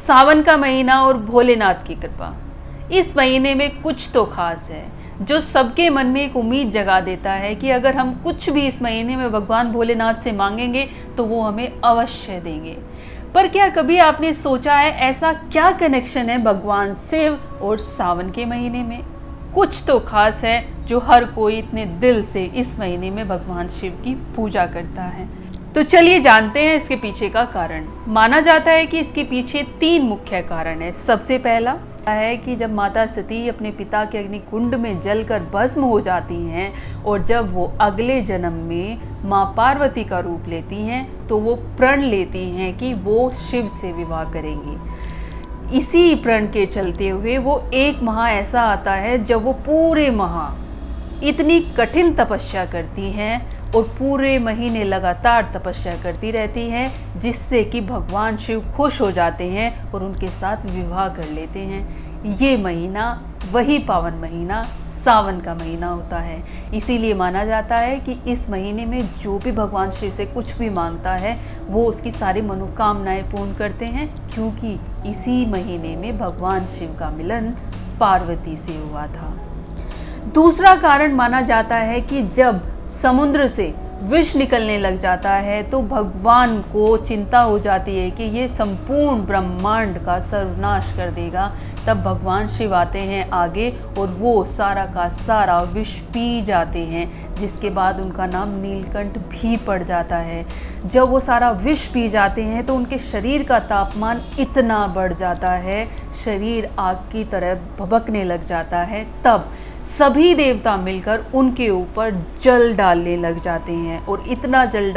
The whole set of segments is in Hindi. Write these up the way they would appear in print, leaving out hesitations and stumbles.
सावन का महीना और भोलेनाथ की कृपा। इस महीने में कुछ तो खास है जो सबके मन में एक उम्मीद जगा देता है कि अगर हम कुछ भी इस महीने में भगवान भोलेनाथ से मांगेंगे तो वो हमें अवश्य देंगे। पर क्या कभी आपने सोचा है ऐसा क्या कनेक्शन है भगवान शिव और सावन के महीने में? कुछ तो खास है जो हर कोई इतने दिल से इस महीने में भगवान शिव की पूजा करता है। तो चलिए जानते हैं इसके पीछे का कारण। माना जाता है कि इसके पीछे 3 मुख्य कारण है। सबसे पहला है कि जब माता सती अपने पिता के अग्निकुंड में जलकर भस्म हो जाती हैं और जब वो अगले जन्म में माँ पार्वती का रूप लेती हैं तो वो प्रण लेती हैं कि वो शिव से विवाह करेंगी। इसी प्रण के चलते हुए वो एक माह ऐसा आता है जब वो पूरे माह इतनी कठिन तपस्या करती हैं और पूरे महीने लगातार तपस्या करती रहती हैं, जिससे कि भगवान शिव खुश हो जाते हैं और उनके साथ विवाह कर लेते हैं। ये महीना वही पावन महीना सावन का महीना होता है। इसीलिए माना जाता है कि इस महीने में जो भी भगवान शिव से कुछ भी मांगता है वो उसकी सारी मनोकामनाएं पूर्ण करते हैं, क्योंकि इसी महीने में भगवान शिव का मिलन पार्वती से हुआ था। दूसरा कारण माना जाता है कि जब समुद्र से विष निकलने लग जाता है तो भगवान को चिंता हो जाती है कि ये संपूर्ण ब्रह्मांड का सर्वनाश कर देगा। तब भगवान शिव आते हैं आगे और वो सारा का सारा विष पी जाते हैं, जिसके बाद उनका नाम नीलकंठ भी पड़ जाता है। जब वो सारा विष पी जाते हैं तो उनके शरीर का तापमान इतना बढ़ जाता है, शरीर आग की तरह भभकने लग जाता है। तब सभी देवता मिलकर उनके ऊपर जल डालने लग जाते हैं और इतना जल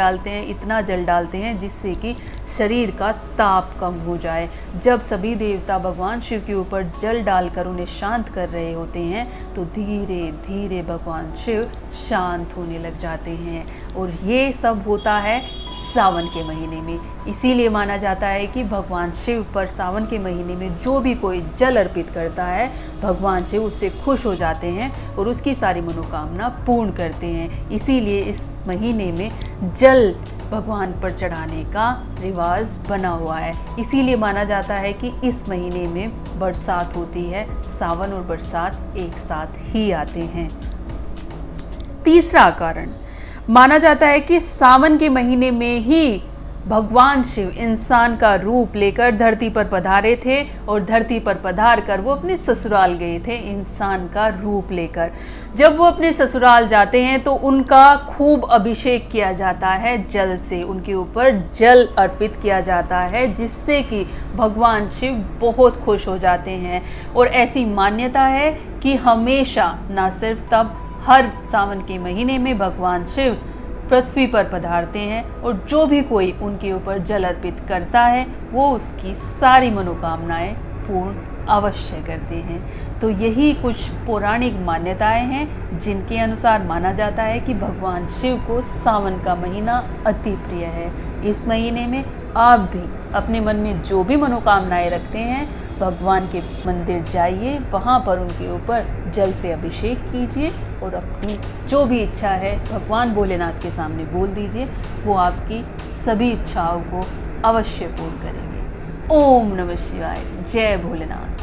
डालते हैं जिससे कि शरीर का ताप कम हो जाए। जब सभी देवता भगवान शिव के ऊपर जल डालकर उन्हें शांत कर रहे होते हैं तो धीरे धीरे भगवान शिव शांत होने लग जाते हैं। और ये सब होता है सावन के महीने में। इसीलिए माना जाता है कि भगवान शिव पर सावन के महीने में जो भी कोई जल अर्पित करता है भगवान शिव उससे खुश हो जाते हैं और उसकी सारी मनोकामना पूर्ण करते हैं। इसीलिए इस महीने में जल भगवान पर चढ़ाने का रिवाज बना हुआ है। इसीलिए माना जाता है कि इस महीने में बरसात होती है। सावन और बरसात एक साथ ही आते हैं। तीसरा कारण माना जाता है कि सावन के महीने में ही भगवान शिव इंसान का रूप लेकर धरती पर पधारे थे और धरती पर पधार कर वो अपने ससुराल गए थे इंसान का रूप लेकर। जब वो अपने ससुराल जाते हैं तो उनका खूब अभिषेक किया जाता है जल से, उनके ऊपर जल अर्पित किया जाता है, जिससे कि भगवान शिव बहुत खुश हो जाते हैं। और ऐसी मान्यता है कि हमेशा, ना सिर्फ तब, हर सावन के महीने में भगवान शिव पृथ्वी पर पधारते हैं और जो भी कोई उनके ऊपर जल अर्पित करता है वो उसकी सारी मनोकामनाएं पूर्ण अवश्य करते हैं। तो यही कुछ पौराणिक मान्यताएं हैं जिनके अनुसार माना जाता है कि भगवान शिव को सावन का महीना अति प्रिय है। इस महीने में आप भी अपने मन में जो भी मनोकामनाएं रखते हैं भगवान के मंदिर जाइए, वहाँ पर उनके ऊपर जल से अभिषेक कीजिए और अपनी जो भी इच्छा है भगवान भोलेनाथ के सामने बोल दीजिए। वो आपकी सभी इच्छाओं को अवश्य पूर्ण करेंगे। ओम नमः शिवाय। जय भोलेनाथ।